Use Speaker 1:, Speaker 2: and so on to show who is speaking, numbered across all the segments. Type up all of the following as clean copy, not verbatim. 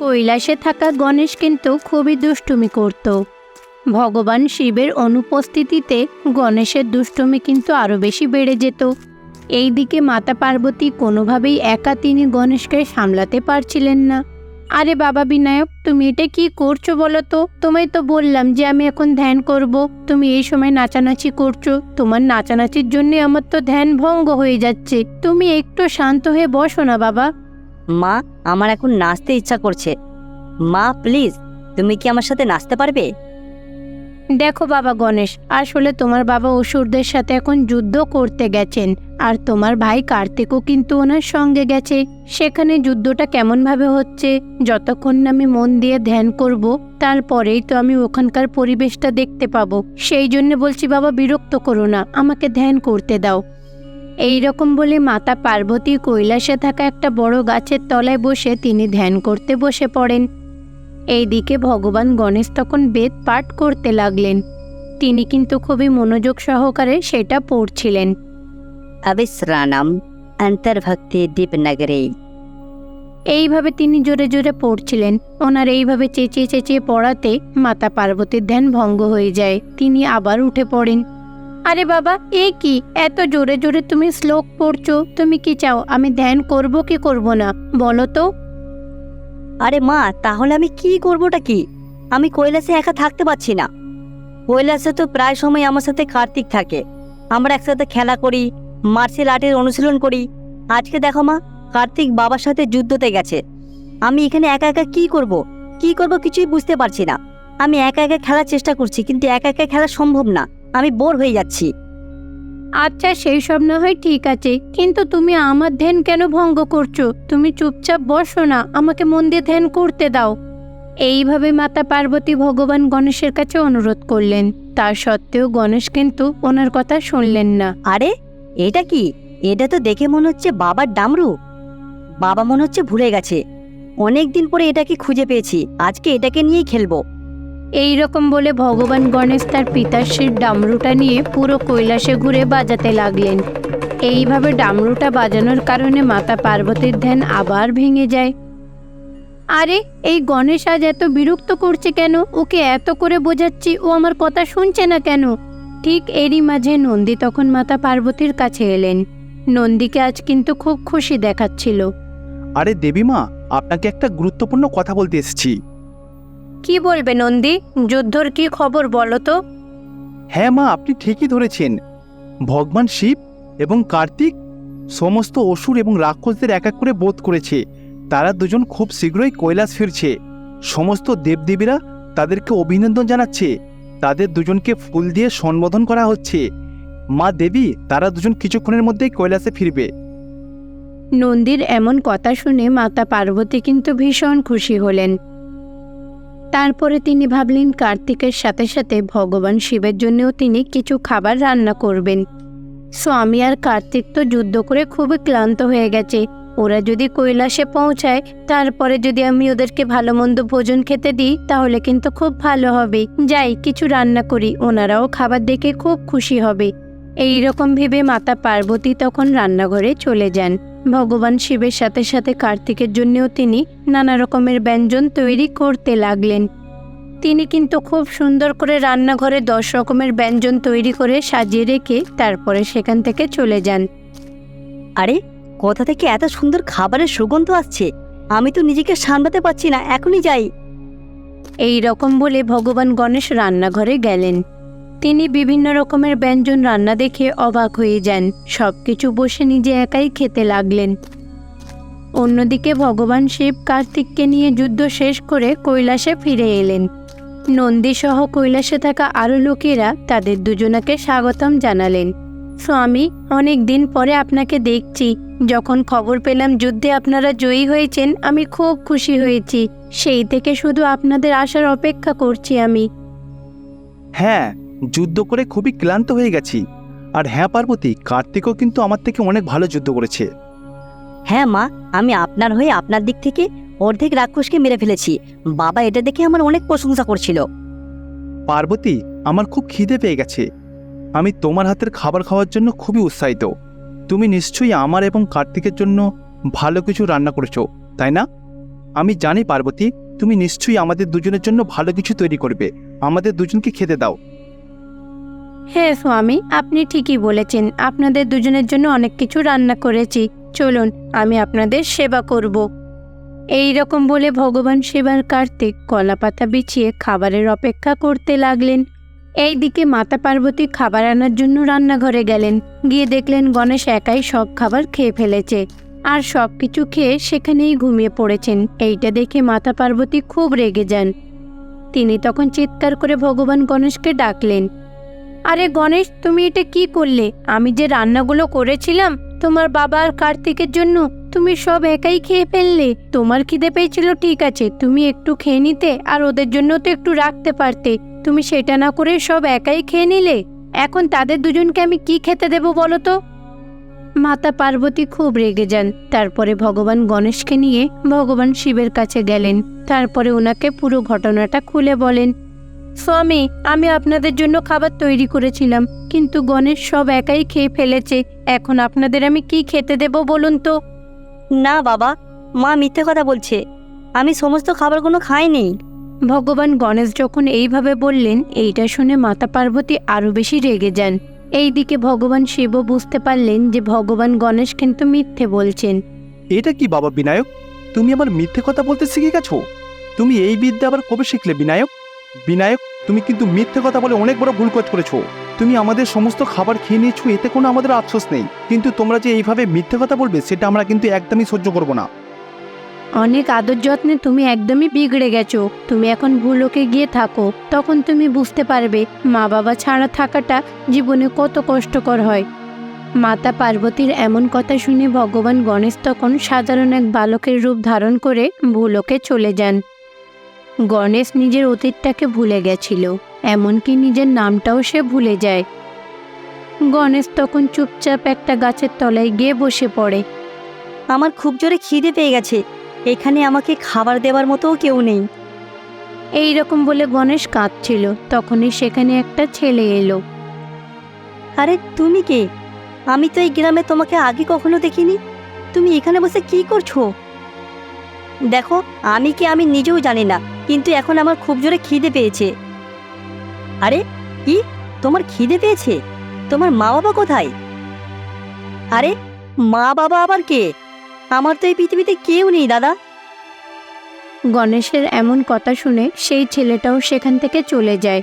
Speaker 1: কৈলাসে থাকা গণেশ কিন্তু খুবই দুষ্টুমি করত। ভগবান শিবের অনুপস্থিতিতে গণেশের দুষ্টুমি কিন্তু আরও বেশি বেড়ে যেত। এইদিকে মাতা পার্বতী কোনোভাবেই একা তিনি গণেশকে সামলাতে পারছিলেন না। আরে বাবা বিনায়ক, তুমি এটা কি করছো বলো তো? তোমায় তো বললাম যে আমি এখন ধ্যান করব, তুমি এই সময় নাচানাচি করছো। তোমার নাচানাচির জন্য আমার তো ধ্যান ভঙ্গ হয়ে যাচ্ছে। তুমি একটু শান্ত হয়ে বসো না বাবা।
Speaker 2: মা, আমার এখন নাচতে ইচ্ছা করছে। মা প্লিজ, তুমি কি আমার সাথে নাচতে পারবে?
Speaker 1: দেখো বাবা গণেশ, আসলে তোমার বাবা অসুরদের সাথে এখন যুদ্ধ করতে গেছেন, আর তোমার ভাই কার্তিকও কিন্তু ওনার সঙ্গে গেছে। সেখানে যুদ্ধটা কেমনভাবে হচ্ছে, যতক্ষণ না আমি মন দিয়ে ধ্যান করব তারপরেই তো আমি ওখানকার পরিবেশটা দেখতে পাবো। সেই জন্য বলছি বাবা, বিরক্ত করো না, আমাকে ধ্যান করতে দাও। এই রকম বলে মাতা পার্বতী কৈলাসে থাকা একটা বড় গাছের তলায় বসে তিনি ধ্যান করতে বসে পড়েন। এইদিকে ভগবান গণেশ তখন বেদ পাঠ করতে লাগলেন। তিনি কিন্তু খুবই মনোযোগ সহকারে সেটা পড়ছিলেন।
Speaker 2: অবিশ্রাণম অন্তর্ভক্তি দীপনগরে।
Speaker 1: এইভাবে তিনি জোরে জোরে পড়ছিলেন। ওনার এইভাবে চেঁচিয়ে চেঁচিয়ে পড়াতে মাতা পার্বতীর ধ্যান ভঙ্গ হয়ে যায়। তিনি আবার উঠে পড়েন। আরে বাবা, এ কি, এত জোরে জোরে তুমি শ্লোক পড়ছো? তুমি কি চাও আমি ধ্যান করব কি করব না বলো তো?
Speaker 2: আরে মা, তাহলে আমি কি করবোটা কি? আমি কৈলাসে একা থাকতে পারছি না। কৈলাসে তো প্রায় সময় আমার সাথে কার্তিক থাকে। আমরা একসাথে খেলা করি, মার্শাল আর্টের অনুশীলন করি। আজকে দেখো মা, কার্তিক বাবার সাথে যুদ্ধতে গেছে। আমি এখানে একা একা কি করব কিছুই বুঝতে পারছি না। আমি একা একা খেলার চেষ্টা করছি, কিন্তু একা একা খেলা সম্ভব না। আমি বোর হয়ে যাচ্ছি।
Speaker 1: আচ্ছা, সেই সব না হয় ঠিক আছে, কিন্তু তুমি আমার ধ্যান কেন ভঙ্গ করছো? তুমি চুপচাপ বসো না, আমাকে মন দিয়ে ধ্যান করতে দাও। এইভাবে মাতা পার্বতী ভগবান গণেশের কাছে অনুরোধ করলেন। তা সত্ত্বেও গণেশ কিন্তু ওনার কথা শুনলেন না।
Speaker 2: আরে এটা কি? এটা তো দেখে মনে হচ্ছে বাবার ডামরু। বাবা মনে হচ্ছে ভুলে গেছে। অনেক দিন পরে এটাকে খুঁজে পেয়েছি, আজকে এটাকে নিয়েই খেলবো।
Speaker 1: এই রকম বলে ভগবান গণেশ তার পিতাশ্রীর ডামরুটা নিয়ে পুরো কৈলাসে ঘুরে বাজাতে লাগলেন। এইভাবে ডামরুটা বাজানোর কারণে মাতা পার্বতীর ধ্যান আবার ভেঙে যায়। আরে এই গণেশ আজ এত বিরক্ত করছে কেন? ওকে এত করে বোঝাচ্ছি, ও আমার কথা শুনছে না কেন? ঠিক এরই মাঝে নন্দী তখন মাতা পার্বতীর কাছে এলেন। নন্দীকে আজ কিন্তু খুব খুশি দেখাচ্ছিল।
Speaker 3: আরে দেবীমা, আপনাকে একটা গুরুত্বপূর্ণ কথা বলতে এসেছি।
Speaker 1: কি বলবে নন্দী? যুদ্ধর কি খবর বলো তো?
Speaker 3: হ্যাঁ মা, আপনি ঠিকই ধরেছেন। ভগবান শিব এবং কার্তিক সমস্ত অসুর এবং রাক্ষসদের এক এক করে বধ করেছে। তারা দুজন খুব শীঘ্রই কৈলাস ফিরছে। সমস্ত দেবদেবীরা তাদেরকে অভিনন্দন জানাচ্ছে। তাদের দুজনকে ফুল দিয়ে সম্বোধন করা হচ্ছে। মা দেবী, তারা দুজন কিছুক্ষণের মধ্যেই কৈলাসে ফিরবে।
Speaker 1: নন্দীর এমন কথা শুনে মাতা পার্বতী কিন্তু ভীষণ খুশি হলেন। তারপরে তিনি ভাবলেন কার্তিকের সাথে সাথে ভগবান শিবের জন্যও তিনি কিছু খাবার রান্না করবেন। স্বামী আর কার্তিক তো যুদ্ধ করে খুবই ক্লান্ত হয়ে গেছে। ওরা যদি কৈলাসে পৌঁছায়, তারপরে যদি আমি ওদেরকে ভালো মন্দ ভোজন খেতে দিই, তাহলে কিন্তু খুব ভালো হবে। যাই, কিছু রান্না করি, ওনারাও খাবার দেখে খুব খুশি হবে। এই রকম ভেবে মাতা পার্বতী তখন রান্নাঘরে চলে যান। ভগবান শিবের সাথে সাথে কার্তিকের জন্যও তিনি নানা রকমের ব্যঞ্জন তৈরি করতে লাগলেন। তিনি কিন্তু খুব সুন্দর করে রান্নাঘরে 10 রকমের ব্যঞ্জন তৈরি করে সাজিয়ে রেখে তারপরে সেখান থেকে চলে যান।
Speaker 2: আরে কোথা থেকে এত সুন্দর খাবারের সুগন্ধ আসছে? আমি তো নিজেকে সামলাতে পারছি না, এখনই যাই।
Speaker 1: এই রকম বলে ভগবান গণেশ রান্নাঘরে গেলেন। তিনি বিভিন্ন রকমের ব্যঞ্জন রান্না দেখে অবাক হয়ে যান। সবকিছু বসে নিজে একাই খেতে লাগলেন। অন্যদিকে ভগবান শিব কার্তিককে নিয়ে যুদ্ধ শেষ করে কৈলাসে ফিরে এলেন। নন্দীসহ কৈলাসে থাকা আরও লোকেরা তাদের দুজনাকে স্বাগতম জানালেন। স্বামী, অনেক দিন পরে আপনাকে দেখছি। যখন খবর পেলাম যুদ্ধে আপনারা জয়ী হয়েছেন, আমি খুব খুশি হয়েছি। সেই থেকে শুধু আপনাদের আসার অপেক্ষা করছি আমি।
Speaker 3: হ্যাঁ, যুদ্ধ করে খুবই ক্লান্ত হয়ে গেছি। আর হ্যাঁ পার্বতী, কার্তিকও কিন্তু আমার থেকে অনেক ভালো যুদ্ধ করেছে।
Speaker 2: হ্যাঁ মা, আমি আপনার হয়ে আপনার দিক থেকে অর্ধেক রাক্ষসকে মেরে ফেলেছি। বাবা এটা দেখে আমার অনেক প্রশংসা করছিল।
Speaker 3: পার্বতী, আমার খুব খিদে পেয়ে গেছে। আমি তোমার হাতের খাবার খাওয়ার জন্য খুবই উৎসাহিত। তুমি নিশ্চয়ই আমার এবং কার্তিকের জন্য ভালো কিছু রান্না করেছো, তাই না? আমি জানি পার্বতী, তুমি নিশ্চয়ই আমাদের দুজনের জন্য ভালো কিছু তৈরি করবে। আমাদের দুজনকে খেতে দাও।
Speaker 1: হ্যাঁ স্বামী, আপনি ঠিকই বলেছেন। আপনাদের দুজনের জন্য অনেক কিছু রান্না করেছি। চলুন, আমি আপনাদের সেবা করব। এই রকম বলে ভগবান শিব আর কার্তিক কলাপাতা বিছিয়ে খাবারের অপেক্ষা করতে লাগলেন। এইদিকে মাতা পার্বতী খাবার আনার জন্য রান্নাঘরে গেলেন। গিয়ে দেখলেন গণেশ একাই সব খাবার খেয়ে ফেলেছে আর সব কিছু খেয়ে সেখানেই ঘুমিয়ে পড়েছেন। এইটা দেখে মাতা পার্বতী খুব রেগে যান। তিনি তখন চিৎকার করে ভগবান গণেশকে ডাকলেন, আরে গণেশ, তুমি এটা কি করলে? আমি যে রান্নাগুলো করেছিলাম তোমার বাবা আর কার্তিকের জন্য, তুমি সব একাই খেয়ে ফেললে। তোমার খিদে পেয়েছিল ঠিক আছে, তুমি একটু খেয়ে নিতে আর ওদের জন্য তো একটু রাখতে পারতে। তুমি সেটা না করে সব একাই খেয়ে নিলে। এখন তাদের দুজনকে আমি কি খেতে দেব বলো তো? মাতা পার্বতী খুব রেগে যান। তারপরে ভগবান গণেশকে নিয়ে ভগবান শিবের কাছে গেলেন। তারপরে ওনাকে পুরো ঘটনাটা খুলে বলেন, স্বামী, আমি আপনাদের জন্য খাবার তৈরি করেছিলাম, কিন্তু গণেশ সব একাই খেয়ে ফেলেছে। এখন আপনাদের আমি কি খেতে দেব বলুন তো?
Speaker 2: না বাবা, মা মিথ্যে কথা বলছে। আমি সমস্ত খাবারগুলো খাইনি।
Speaker 1: ভগবান গণেশ যখন এইভাবে বললেন, এইটা শুনে মাতা পার্বতী আরও বেশি রেগে যান। এইদিকে ভগবান শিবও বুঝতে পারলেন যে ভগবান গণেশ কিন্তু মিথ্যে বলছেন।
Speaker 3: এটা কি বাবা বিনায়ক, তুমি আবার মিথ্যে কথা বলতে শিখে গেছো? তুমি এই বিদ্যা আবার কবে শিখলে বিনায়ক? বিনায়ক, তুমি কিন্তু মিথ্যে কথা বলে অনেক বড় ভুল কাজ করেছো। তুমি আমাদের সমস্ত খাবার খেয়ে নিয়েছো, এতে কোনো আমাদের আফসোস নেই, কিন্তু তোমরা যে এইভাবে মিথ্যে কথা বলবে সেটা আমরা কিন্তু একদমই সহ্য করবো না।
Speaker 1: অনেক আদর যত্নে তুমি একদমই বিগড়ে গেছো। তুমি এখন ভুলোকে গিয়ে থাকো, তখন তুমি বুঝতে পারবে মা বাবা ছাড়া থাকাটা জীবনে কত কষ্টকর হয়। মাতা পার্বতীর এমন কথা শুনে ভগবান গণেশ তখন সাধারণ এক বালকের রূপ ধারণ করে ভুলোকে চলে যান। গণেশ নিজের অতীতটাকে ভুলে গেছিল, এমনকি নিজের নামটাও সে ভুলে যায়। গণেশ তখন চুপচাপ একটা গাছের তলায় গিয়ে বসে পড়ে।
Speaker 2: আমার খুব জোরে খিদে পেয়ে গেছে, এখানে আমাকে খাবার দেওয়ার মতোও কেউ নেই।
Speaker 1: এই রকম বলে গণেশ কাঁদছিল। তখনই সেখানে একটা ছেলে এলো।
Speaker 2: আরে তুমি কে? আমি তো এই গ্রামে তোমাকে আগে কখনো দেখিনি। তুমি এখানে বসে কি করছো? দেখো, আমি কে আমি নিজেও জানি না, কিন্তু এখন আমার খুব জোরে খিদে পেয়েছে। আরে কি, তোমার খিদে পেয়েছে? তোমার মা বাবা কোথায়? আরে মা বাবা আবার কে? আমার তো এই পৃথিবীতে কেউ নেই দাদা।
Speaker 1: গণেশের এমন কথা শুনে সেই ছেলেটাও সেখান থেকে চলে যায়।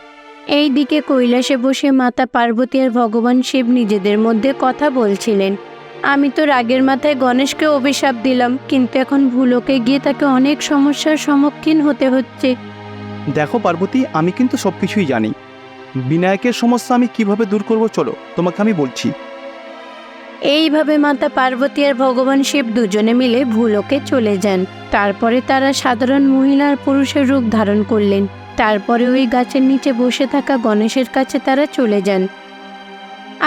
Speaker 1: এই দিকে কৈলাসে বসে মাতা পার্বতী আর ভগবান শিব নিজেদের মধ্যে কথা বলছিলেন। আমি তো রাগের মাথায় গণেশকে অভিশাপ দিলাম, কিন্তু এখন ভুলোকে গিয়ে তাকে অনেক সমস্যার সম্মুখীন হতে হচ্ছে।
Speaker 3: দেখো পার্বতী, আমি কিন্তু সবকিছুই জানি। বিনায়কের সমস্যা আমি কিভাবে দূর করব, চলো তোমাকে আমি বলছি।
Speaker 1: এইভাবে মাতা পার্বতী আর ভগবান শিব দুজনে মিলে ভুলোকে চলে যান। তারপরে তারা সাধারণ মহিলা আর পুরুষের রূপ ধারণ করলেন। তারপরে ওই গাছের নিচে বসে থাকা গণেশের কাছে তারা চলে যান।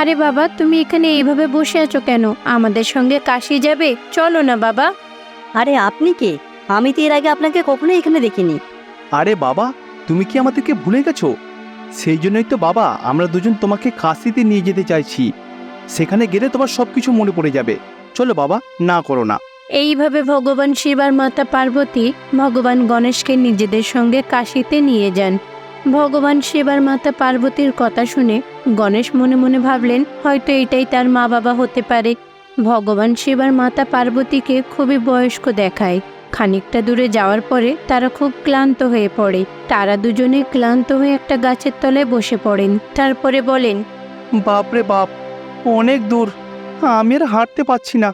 Speaker 1: আরে বাবা, তুমি এখানে এইভাবে বসে আছো কেন? আমাদের সঙ্গে কাশি যাবে? চলো না বাবা।
Speaker 2: আরে আপনি কে? আমি তো এর আগে আপনাকে কখনোই এখানে দেখিনি।
Speaker 3: আরে বাবা, তুমি কি আমাদেরকে ভুলে গেছো? সেই জন্যই তো বাবা আমরা দুজন তোমাকে কাশিতে নিয়ে যেতে চাইছি। সেখানে গেলে তোমার সব কিছু মনে পড়ে যাবে। চলো বাবা, না করো না।
Speaker 1: এইভাবে ভগবান শিব আর মাতা পার্বতী ভগবান গণেশকে নিজেদের সঙ্গে কাশিতে নিয়ে যান। ভগবান শিব আর মাতা পার্বতীর কথা শুনে গণেশ মনে মনে ভাবলেন হয়তো এটাই তার মা বাবা হতে পারে। ভগবান শিব আর মাতা পার্বতীকে খুবই বয়স্ক দেখায়। খানিকটা দূরে যাওয়ার পরে তারা খুব ক্লান্ত হয়ে পড়ে। তারা দুজনে ক্লান্ত হয়ে একটা গাছের তলায় বসে পড়েন। তারপরে বলেন,
Speaker 3: বাপরে বাপ, অনেক দূর, আমি আর হাঁটতে পারছি না।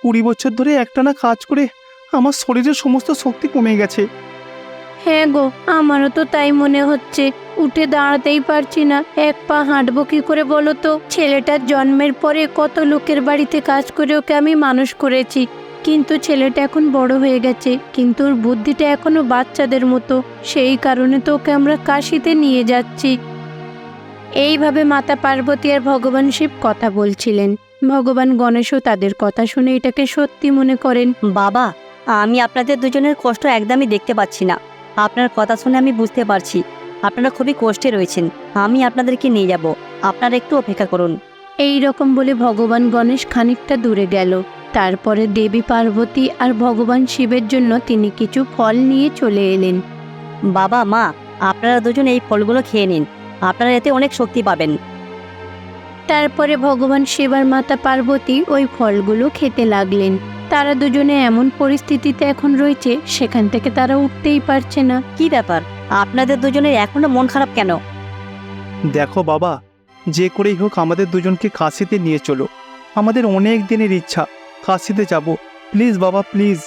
Speaker 3: 20 বছর ধরে একটানা কাজ করে আমার শরীরের সমস্ত শক্তি কমে গেছে।
Speaker 1: হ্যাঁ গো, আমারও তো তাই মনে হচ্ছে। উঠে দাঁড়াতেই পারছি না। এক পা হাঁটবো কি করে বলো তো? ছেলেটার জন্মের পরে কত লোকের বাড়িতে কাজ করে ওকে আমি মানুষ করেছি, কিন্তু ছেলেটা এখন বড় হয়ে গেছে, কিন্তু ওর বুদ্ধিটা এখনো বাচ্চাদের মতো। সেই কারণে তো ওকে আমরা কাশিতে নিয়ে যাচ্ছি। এইভাবে মাতা পার্বতী আর ভগবান শিব কথা বলছিলেন। ভগবান গণেশও তাদের কথা শুনে এটাকে সত্যি মনে করেন।
Speaker 2: বাবা, আমি আপনাদের দুজনের কষ্ট একদমই দেখতে পাচ্ছি না। আপনার কথা শুনে আমি বুঝতে পারছি আপনারা খুবই কষ্টে রয়েছেন। আমি আপনাদেরকে নিয়ে যাব, আপনারা একটু অপেক্ষা করুন।
Speaker 1: এই রকম বলে ভগবান গণেশ খানিকটা দূরে গেল। তারপরে দেবী পার্বতী আর ভগবান শিবের জন্য তিনি কিছু ফল নিয়ে চলে এলেন।
Speaker 2: বাবা মা, আপনারা দুজন এই ফলগুলো খেয়ে নিন, আপনারা এতে অনেক শক্তি পাবেন।
Speaker 1: তারপরে ভগবান শিব আর মাতা পার্বতী ওই ফলগুলো খেতে লাগলেন। তারা দুজনে এমন পরিস্থিতিতে এখন রয়েছে, সেখান থেকে তারা উঠতেই পারছে না।
Speaker 2: কি ব্যাপার, আপনাদের দুজনের এখনো মন খারাপ কেন?
Speaker 3: দেখো বাবা, যে করেই হোক আমাদের দুজনকে কাশিতে নিয়ে চলো। আমাদের অনেক দিনের ইচ্ছা কাশিতে যাব, প্লিজ বাবা প্লিজ।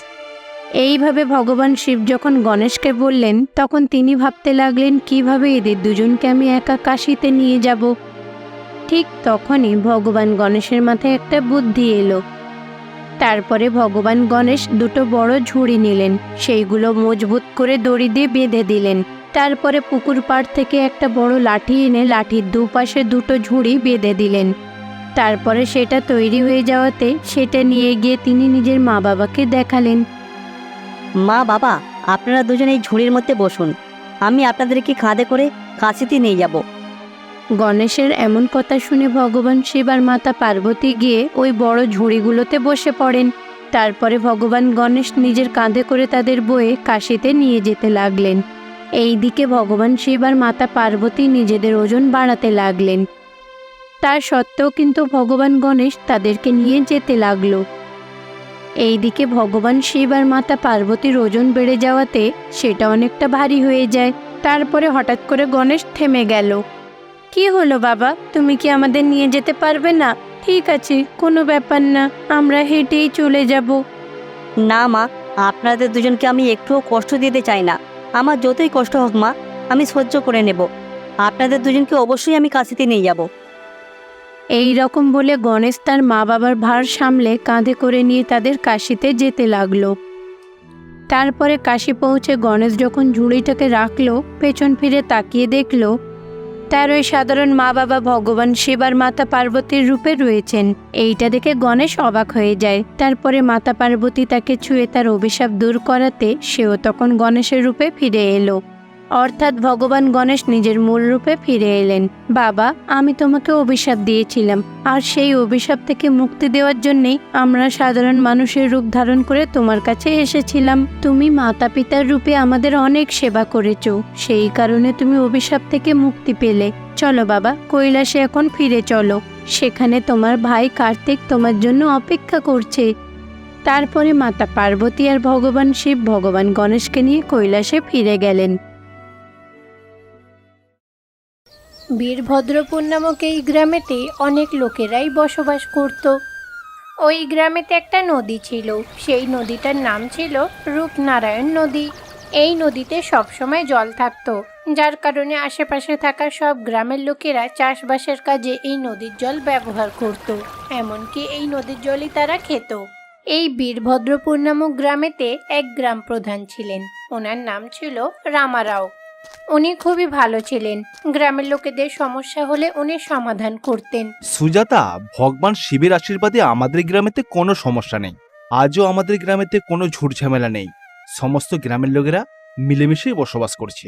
Speaker 1: এইভাবে ভগবান শিব যখন গণেশকে বললেন, তখন তিনি ভাবতে লাগলেন কিভাবে এদের দুজনকে আমি একা কাশিতে নিয়ে যাব। ঠিক তখনই ভগবান গণেশের মাথায় একটা বুদ্ধি এলো। তারপরে ভগবান গণেশ দুটো বড় ঝুড়ি নিলেন, সেইগুলো মজবুত করে দড়ি দিয়ে বেঁধে দিলেন। তারপরে পুকুর পাড় থেকে একটা বড় লাঠি এনে লাঠির দুপাশে দুটো ঝুড়ি বেঁধে দিলেন। তারপরে সেটা তৈরি হয়ে যাওয়াতে সেটা নিয়ে গিয়ে তিনি নিজের মা বাবাকে দেখালেন।
Speaker 2: মা বাবা, আপনারা দুজন এই ঝুড়ির মধ্যে বসুন, আমি আপনাদেরকে কাঁধে করে কাশিতে নিয়ে যাব।
Speaker 1: গণেশের এমন কথা শুনে ভগবান শিব আর মাতা পার্বতী গিয়ে ওই বড় ঝুড়িগুলোতে বসে পড়েন। তারপরে ভগবান গণেশ নিজের কাঁধে করে তাদের বয়ে কাশিতে নিয়ে যেতে লাগলেন। এইদিকে ভগবান শিব আর মাতা পার্বতী নিজেদের ওজন বাড়াতে লাগলেন। তার সত্ত্বেও কিন্তু ভগবান গণেশ তাদেরকে নিয়ে যেতে লাগলো। এইদিকে ভগবান শিব আর মাতা পার্বতীর ওজন বেড়ে যাওয়াতে সেটা অনেকটা ভারী হয়ে যায়। তারপরে হঠাৎ করে গণেশ থেমে গেল। কি হলো বাবা, তুমি কি আমাদের নিয়ে যেতে পারবে না? ঠিক আছে, কোনো ব্যাপার না, আমরা হেঁটেই চলে যাব।
Speaker 2: না মা, আপনাদের দুজনকে আমি একটুও কষ্ট দিতে চাই না। আমার যতই কষ্ট হোক মা, আমি সহ্য করে নেব। আপনাদের দুজনকে অবশ্যই আমি কাশিতে নিয়ে যাব।
Speaker 1: এই রকম বলে গণেশ তার মা বাবার ভার সামলে কাঁধে করে নিয়ে তাদের কাশিতে যেতে লাগলো। তারপরে কাশি পৌঁছে গণেশ যখন ঝুড়িটাকে রাখলো, পেছন ফিরে তাকিয়ে দেখলো তার ওই সাধারণ মা বাবা ভগবান শিব আর মাতা পার্বতীর রূপে রয়েছেন। এইটা দেখে গণেশ অবাক হয়ে যায়। তারপরে মাতা পার্বতী তাকে ছুঁয়ে তার অভিশাপ দূর করাতে সেও তখন গণেশের রূপে ফিরে এলো। অর্থাৎ ভগবান গণেশ নিজের মূল রূপে ফিরে এলেন। বাবা, আমি তোমাকে অভিশাপ দিয়েছিলাম, আর সেই অভিশাপ থেকে মুক্তি দেওয়ার জন্যেই আমরা সাধারণ মানুষের রূপ ধারণ করে তোমার কাছে এসেছিলাম। তুমি মাতা পিতার রূপে আমাদের অনেক সেবা করেছো, সেই কারণে তুমি অভিশাপ থেকে মুক্তি পেলে। চলো বাবা, কৈলাসে এখন ফিরে চলো, সেখানে তোমার ভাই কার্তিক তোমার জন্য অপেক্ষা করছে। তারপরে মাতা পার্বতী আর ভগবান শিব ভগবান গণেশকে নিয়ে কৈলাসে ফিরে গেলেন। বীরভদ্রপুর নামক এই গ্রামেতে অনেক লোকেরাই বসবাস করত। ওই গ্রামেতে একটা নদী ছিল, সেই নদীটার নাম ছিল রূপনারায়ণ নদী। এই নদীতে সবসময় জল থাকতো, যার কারণে আশেপাশে থাকা সব গ্রামের লোকেরা চাষবাসের কাজে এই নদীর জল ব্যবহার করত। এমনকি এই নদীর জলই তারা খেত। এই বীরভদ্রপুর নামক গ্রামেতে এক গ্রাম প্রধান ছিলেন, ওনার নাম ছিল রামারাও। উনি খুবই ভালো ছিলেন, গ্রামের লোকেদের সমস্যা হলে উনি সমাধান করতেন।
Speaker 3: সুজাতা, ভগবান শিবের আশীর্বাদে আমাদের গ্রামেতে কোনো সমস্যা নেই। আজও আমাদের গ্রামেতে কোনো ঝুট ঝামেলা নেই। সমস্ত গ্রামের লোকেরা মিলেমিশেই বসবাস করছে।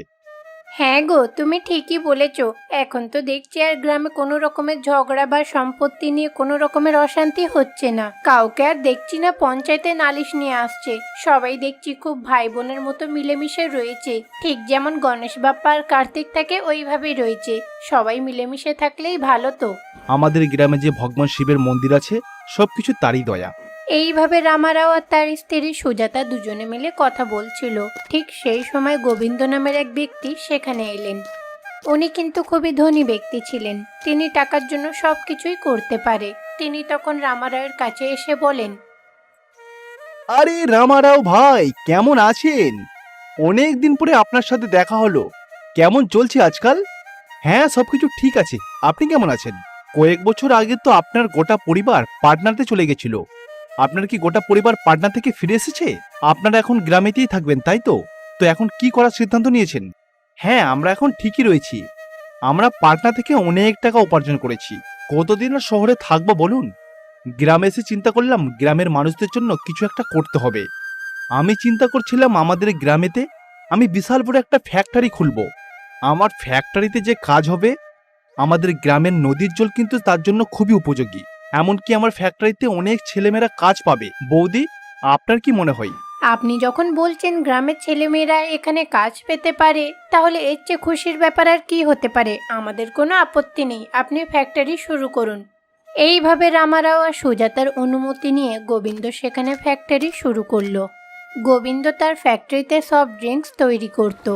Speaker 1: হ্যাঁ গো, তুমি ঠিকই বলেছ। এখন তো দেখছি আর গ্রামে কোনো রকমের ঝগড়া বা সম্পত্তি নিয়ে কোনো রকমের অশান্তি হচ্ছে না। কাউকে আর দেখছি না পঞ্চায়েতে নালিশ নিয়ে আসছে। সবাই দেখছি খুব ভাই বোনের মতো মিলেমিশে রয়েছে। ঠিক যেমন গণেশ বাপ্পা আর কার্তিক থাকে ওইভাবেই রয়েছে। সবাই মিলেমিশে থাকলেই ভালো তো।
Speaker 3: আমাদের গ্রামে যে ভগবান শিবের মন্দির আছে, সবকিছু তারই দয়া।
Speaker 1: এইভাবে রামারাও আর তার স্ত্রী সুজাতা দুজনে মিলে কথা বলছিল। ঠিক সেই সময় গোবিন্দ নামের এক ব্যক্তি সেখানে এলেন। উনি কিন্তু খুবই ধনী ব্যক্তি ছিলেন, তিনি টাকার জন্য সবকিছুই করতে পারে। তিনি তখন রামারাওয়ের কাছে এসে বলেন,
Speaker 3: আরে রামারাও ভাই, কেমন আছেন? অনেক দিন পরে আপনার সাথে দেখা হলো। কেমন চলছে আজকাল? হ্যাঁ, সবকিছু ঠিক আছে। আপনি কেমন আছেন? কয়েক বছর আগে তো আপনার গোটা পরিবার পাটনাতে চলে গেছিল। আপনার কি গোটা পরিবার পাটনা থেকে ফিরে এসেছে? আপনারা এখন গ্রামেতেই থাকবেন, তাই তো? তো এখন কি করার সিদ্ধান্ত নিয়েছেন? হ্যাঁ, আমরা এখন ঠিকই রয়েছি। আমরা পাটনা থেকে অনেক টাকা উপার্জন করেছি। কতদিন আর শহরে থাকবো বলুন? গ্রামে এসে চিন্তা করলাম গ্রামের মানুষদের জন্য কিছু একটা করতে হবে। আমি চিন্তা করছিলাম আমাদের গ্রামেতে আমি বিশাল বড় একটা ফ্যাক্টরি খুলব। আমার ফ্যাক্টরিতে যে কাজ হবে, আমাদের গ্রামের নদীর জল কিন্তু তার জন্য খুবই উপযোগী। এমনকি আমার ফ্যাক্টরিতে অনেক ছেলেমেয়েরা কাজ পাবে। বৌদি, আপনার কি মনে হয়?
Speaker 1: আপনি যখন বলছেন গ্রামের ছেলেমেয়েরা এখানে কাজ পেতে পারে, তাহলে এর চেয়ে খুশির ব্যাপার আর কি হতে পারে। আমাদের কোনো আপত্তি নেই, আপনি ফ্যাক্টরি শুরু করুন। এইভাবে রামারাও আর সুজাতার অনুমতি নিয়ে গোবিন্দ সেখানে ফ্যাক্টরি শুরু করলো। গোবিন্দ তার ফ্যাক্টরিতে সফট ড্রিঙ্কস তৈরি করত,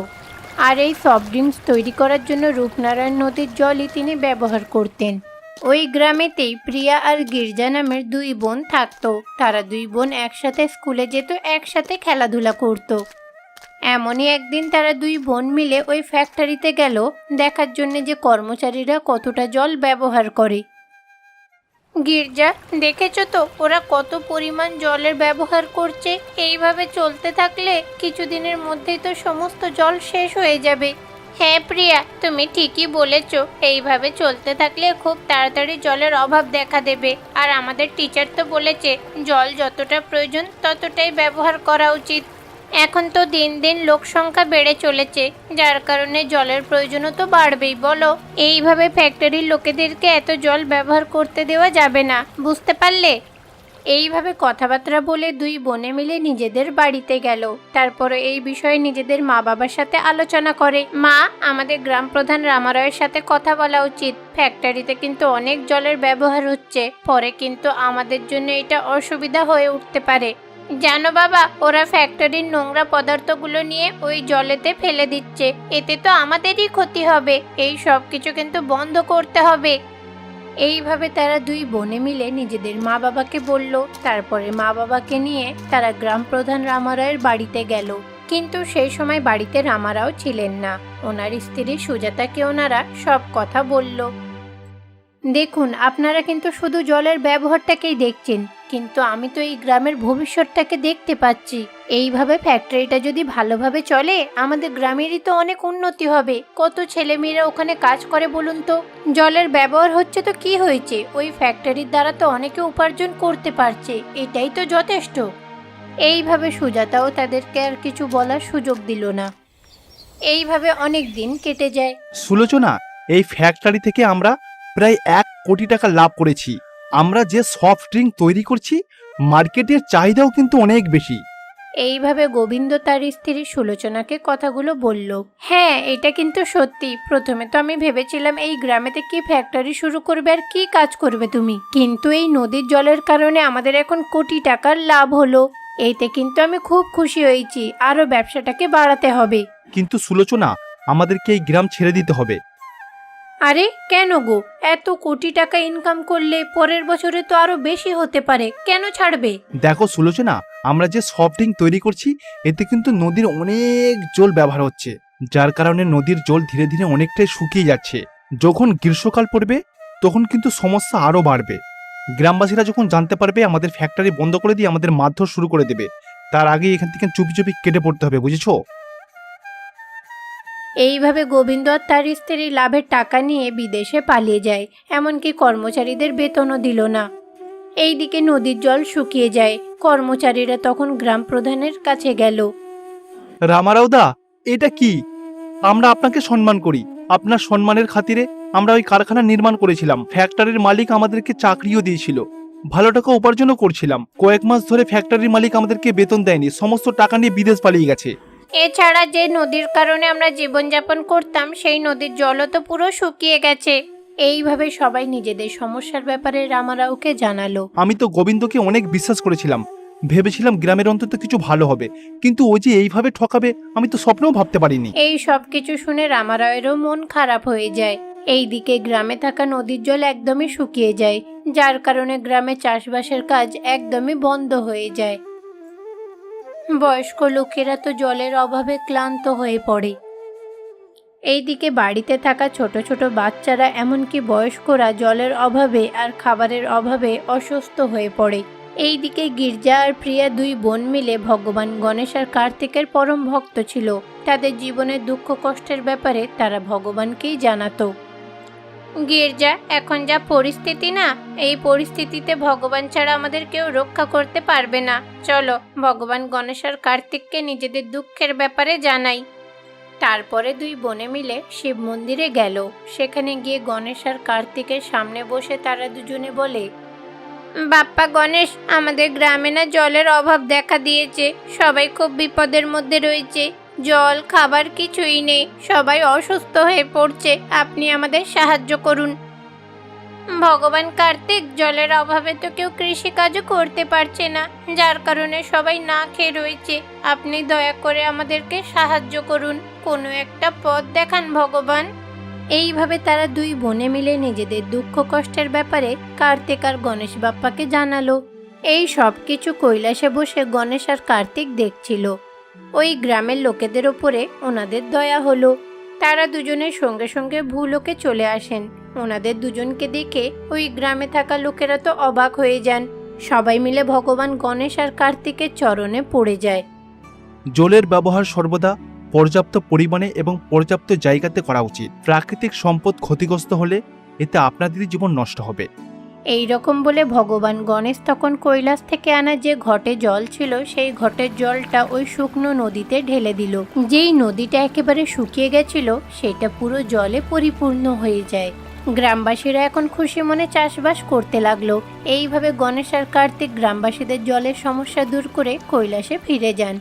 Speaker 1: আর এই সফট ড্রিঙ্কস তৈরি করার জন্য রূপনারায়ণ নদীর জলই তিনি ব্যবহার করতেন। ওই গ্রামেতেই প্রিয়া আর গির্জা নামের দুই বোন থাকতো। তারা দুই বোন একসাথে স্কুলে যেত, একসাথে খেলাধুলা করত। এমনই একদিন তারা দুই বোন মিলে ওই ফ্যাক্টরিতে গেল দেখার জন্য যে কর্মচারীরা কতটা জল ব্যবহার করে। গির্জা, দেখেছো তো ওরা কত পরিমাণ জলের ব্যবহার করছে। এইভাবে চলতে থাকলে কিছুদিনের মধ্যেই তো সমস্ত জল শেষ হয়ে যাবে। হ্যাঁ প্রিয়া, তুমি ঠিকই বলেছ। এইভাবে চলতে থাকলে খুব তাড়াতাড়ি জলের অভাব দেখা দেবে। আর আমাদের টিচার তো বলেছে জল যতটা প্রয়োজন ততটাই ব্যবহার করা উচিত। এখন তো দিন দিন লোক সংখ্যা বেড়ে চলেছে, যার কারণে জলের প্রয়োজনও তো বাড়বেই। বলো, এইভাবে ফ্যাক্টরির লোকেদেরকে এত জল ব্যবহার করতে দেওয়া যাবে না, বুঝতে পারলে? এইভাবে কথাবার্তা বলে দুই বোনে মিলে নিজেদের বাড়িতে গেল। তারপরে এই বিষয়ে নিজেদের মা বাবার সাথে আলোচনা করে। মা, আমাদের গ্রাম প্রধান রামারায়ের সাথে কথা বলা উচিত। ফ্যাক্টরিতে কিন্তু অনেক জলের ব্যবহার হচ্ছে, পরে কিন্তু আমাদের জন্য এটা অসুবিধা হয়ে উঠতে পারে। জানো বাবা, ওরা ফ্যাক্টরির নোংরা পদার্থগুলো নিয়ে ওই জলেতে ফেলে দিচ্ছে, এতে তো আমাদেরই ক্ষতি হবে। এই সব কিছু কিন্তু বন্ধ করতে হবে। এইভাবে তারা দুই বোনে মিলে নিজেদের মা বাবাকে বলল। তারপরে মা বাবাকে নিয়ে তারা গ্রাম প্রধান রামারায়ের বাড়িতে গেল। কিন্তু সেই সময় বাড়িতে রামারাও ছিলেন না। ওনার স্ত্রী সুজাতাকে ওনারা সব কথা বলল। দেখুন, আপনারা কিন্তু শুধু জলের ব্যবহারটাকেই দেখছেন, কিন্তু আমি তো এই গ্রামের ভবিষ্যৎটাকে দেখতে পাচ্ছি। এইভাবে ফ্যাক্টরিটা যদি ভালোভাবে চলে, আমাদের গ্রামেরই তো অনেক উন্নতি হবে। কত ছেলেমেয়েরা ওখানে কাজ করে বলুন তো। জলের ব্যবহার হচ্ছে তো কি হয়েছে, ওই ফ্যাক্টরির দ্বারা তো অনেকে উপার্জন করতে পারছে, এটাই তো যথেষ্ট। এইভাবে সুজাতাও তাদেরকে আর কিছু বলার সুযোগ দিল না। এইভাবে অনেক দিন কেটে যায়।
Speaker 3: সুলোচনা, এই ফ্যাক্টরি থেকে আমরা প্রায় 1 কোটি টাকা লাভ করেছি। আমরা যে সফট ড্রিঙ্ক তৈরি করছি, মার্কেটের চাহিদাও কিন্তু অনেক বেশি।
Speaker 1: এইভাবে গোবিন্দ তার স্ত্রী সুলোচনাকে কথাগুলো বলল। হ্যাঁ, এটা কিন্তু সত্যি। প্রথমে তো আমি ভেবেছিলাম এই গ্রামেতে কি ফ্যাক্টরি শুরু করবে আর কি কাজ করবে তুমি, কিন্তু এই নদীর জলের কারণে আমাদের এখন কোটি টাকার লাভ হলো। এইতে কিন্তু আমি খুব খুশি হয়েছি। আরো ব্যবসাটাকে বাড়াতে হবে।
Speaker 3: কিন্তু সুলোচনা, আমাদেরকে এই গ্রাম ছেড়ে দিতে হবে।
Speaker 1: আরে কেন গো, এত কোটি টাকা ইনকাম করলে পরের বছরে তো আরো বেশি হতে পারে, কেন ছাড়বে?
Speaker 3: দেখো সুলোচনা, আমরা যে সফট ড্রিঙ্ক তৈরি করছি, এতে কিন্তু নদীর অনেক জল ব্যবহার হচ্ছে, যার কারণে নদীর জল ধীরে ধীরে অনেকটাই শুকিয়ে যাচ্ছে। যখন গ্রীষ্মকাল পড়বে তখন কিন্তু সমস্যা আরও বাড়বে। গ্রামবাসীরা যখন জানতে পারবে, আমাদের ফ্যাক্টরি বন্ধ করে দিয়ে আমাদের মারধর শুরু করে দেবে। তার আগে এখান থেকে চুপি চুপি কেটে পড়তে হবে, বুঝেছো?
Speaker 1: এইভাবে গোবিন্দ আর তার স্ত্রী লাভের টাকা নিয়ে বিদেশে পালিয়ে যায়। এমনকি কর্মচারীদের বেতনও দিল না। এইদিকে নদীর জল শুকিয়ে যায়। কর্মচারীরা তখন গ্রাম প্রধানের কাছে গেল।
Speaker 3: রামারাওদা, এটা কি? আমরা আপনাকে সম্মান করি। আপনার সম্মানের খাতিরে আমরা ওই কারখানা নির্মাণ করেছিলাম। ফ্যাক্টরির মালিক আমাদেরকে চাকরিও দিয়েছিল, ভালো টাকা উপার্জনও করছিলাম। কয়েক মাস ধরে ফ্যাক্টরির মালিক আমাদেরকে বেতন দেয়নি, সমস্ত টাকা নিয়ে বিদেশ পালিয়ে গেছে।
Speaker 1: এছাড়া যে নদীর কারণে আমরা জীবনযাপন করতাম, সেই নদীর জলও তো পুরো শুকিয়ে গেছে। এইভাবে সবাই নিজেদের সমস্যার ব্যাপারে রামারাওকে জানালো।
Speaker 3: আমি তো গোবিন্দকে অনেক বিশ্বাস করেছিলাম, ভেবেছিলাম গ্রামের অন্তত কিছু ভালো হবে, কিন্তু ও যে এইভাবে ঠকাবে আমি তো স্বপ্নেও ভাবতে পারিনি।
Speaker 1: এই সব কিছু শুনে রামারায়েরও মন খারাপ হয়ে যায়। এইদিকে গ্রামে থাকা নদীর জল একদমই শুকিয়ে যায়, যার কারণে গ্রামে চাষবাসের কাজ একদমই বন্ধ হয়ে যায়। বয়স্ক লোকেরা তো জলের অভাবে ক্লান্ত হয়ে পড়ে। এইদিকে বাড়িতে থাকা ছোট ছোট বাচ্চারা, এমনকি বয়স্করা জলের অভাবে আর খাবারের অভাবে অসুস্থ হয়ে পড়ে। এইদিকে গির্জা আর প্রিয়া দুই বোন মিলে ভগবান গণেশ আর কার্তিকের পরম ভক্ত ছিল। তাদের জীবনের দুঃখ কষ্টের ব্যাপারে তারা ভগবানকেই জানাতো। গির্জা, এখন যা পরিস্থিতি না, এই পরিস্থিতিতে ভগবান ছাড়া আমাদের কেউ রক্ষা করতে পারবে না। চলো ভগবান গণেশ আর কার্তিককে নিজেদের দুঃখের ব্যাপারে জানাই। তারপরে দুই বোনে মিলে শিব মন্দিরে গেল। সেখানে গিয়ে গণেশ আর কার্তিকের সামনে বসে তারা দুজনে বলে,
Speaker 4: বাপ্পা গণেশ, আমাদের গ্রামে না জলের অভাব দেখা দিয়েছে। সবাই খুব বিপদের মধ্যে রয়েছে। জল খাবার কিছুই নেই, সবাই অসুস্থ হয়ে পড়ছে। আপনি আমাদের সাহায্য করুন। ভগবান কার্তিক, জলের অভাবে তো কেউ কৃষিকাজও করতে পারছে না, যার কারণে সবাই না খেয়ে রয়েছে। আপনি দয়া করে আমাদেরকে সাহায্য করুন, কোনো একটা পথ দেখান ভগবান। এইভাবে তারা দুই বোনে মিলে নিজেদের দুঃখ কষ্টের ব্যাপারে কার্তিক আর গণেশ বাপ্পাকে জানালো। এই সব কিছু কৈলাসে বসে গণেশ আর কার্তিক দেখছিল। ওই গ্রামের লোকেদের ওপরে ওনাদের দয়া হলো। তারা দুজনের সঙ্গে সঙ্গে ভূলোকে চলে আসেন। ওনাদের দুজনকে দেখে ওই গ্রামে থাকা লোকেরা তো অবাক হয়ে যান। সবাই মিলে ভগবান গণেশ আর কার্তিকের চরণে পড়ে যায়।
Speaker 3: জলের ব্যবহার সর্বদা পর্যাপ্ত পরিমাণে এবং পর্যাপ্ত জায়গাতে করা উচিত। প্রাকৃতিক সম্পদ ক্ষতিগ্রস্ত হলে এতে আপনাদেরই জীবন নষ্ট হবে।
Speaker 4: এই রকম বলে ভগবান গণেশ তখন কৈলাস থেকে আনা যে ঘটে জল ছিল, সেই ঘটের জলটা ওই শুকনো নদীতে ঢেলে দিল। যেই নদীটা একেবারে শুকিয়ে গেছিল, সেটা পুরো জলে পরিপূর্ণ হয়ে যায়। গ্রামবাসীরা এখন খুশি মনে চাষবাস করতে লাগলো। এইভাবে গণেশ আর কার্তিক গ্রামবাসীদের জলের সমস্যা দূর করে কৈলাসে ফিরে যান।